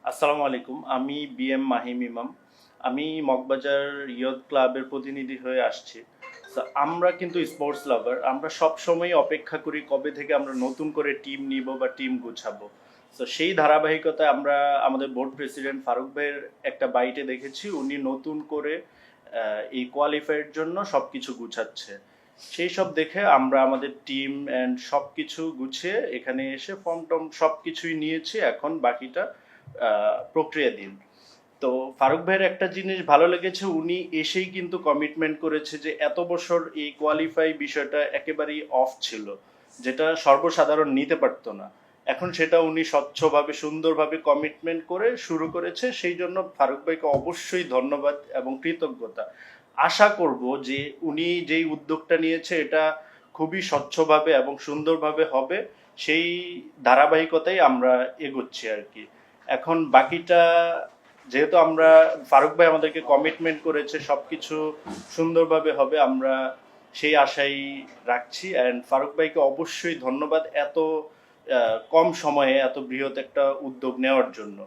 আসসালামু আলাইকুম। আমি বিএম মাহিম ইমাম। আমি মগবাজার ইয়থ ক্লাবের প্রতিনিধি হয়ে আসছি। তো আমরা কিন্তু স্পোর্টস লাভার। আমরা সবসময় অপেক্ষা করি কবে থেকে আমরা নতুন করে টিম নিব বা টিম গুছাবো। তো সেই ধারাবাহিকতায় আমরা আমাদের বোর্ড প্রেসিডেন্ট ফারুক ভাইয়ের একটা বাইটে দেখেছি উনি নতুন করে এই কোয়ালিফাইয়ের জন্য সব কিছু গুছাচ্ছে। সেই সব দেখে আমরা আমাদের টিম অ্যান্ড সব কিছু গুছিয়ে এখানে এসে ফর্ম টর্ম সব কিছুই নিয়েছি, এখন বাকিটা প্রক্রিয়াধীন। তো ফারুক ভাইয়ের একটা জিনিস ভালো লেগেছে, উনি এসেই কিন্তু কমিটমেন্ট করেছে যে এত বছর এই কোয়ালিফাই বিষয়টা একেবারেই অফ ছিল, যেটা সর্বসাধারণ নিতে পারতো না। এখন সেটা উনি স্বচ্ছভাবে সুন্দরভাবে কমিটমেন্ট করে শুরু করেছে, সেই জন্য ফারুক ভাইকে অবশ্যই ধন্যবাদ এবং কৃতজ্ঞতা। আশা করব যে উনি যেই উদ্যোগটা নিয়েছে এটা খুবই স্বচ্ছভাবে এবং সুন্দরভাবে হবে, সেই ধারাবাহিকতাই আমরা এগোচ্ছি আর কি। এখন বাকিটা যেহেতু আমরা ফারুক ভাই আমাদেরকে কমিটমেন্ট করেছে সবকিছু সুন্দরভাবে হবে, আমরা সেই আশাই রাখছি। অ্যান্ড ফারুক ভাইকে অবশ্যই ধন্যবাদ এত কম সময়ে এত বৃহৎ একটা উদ্যোগ নেওয়ার জন্য।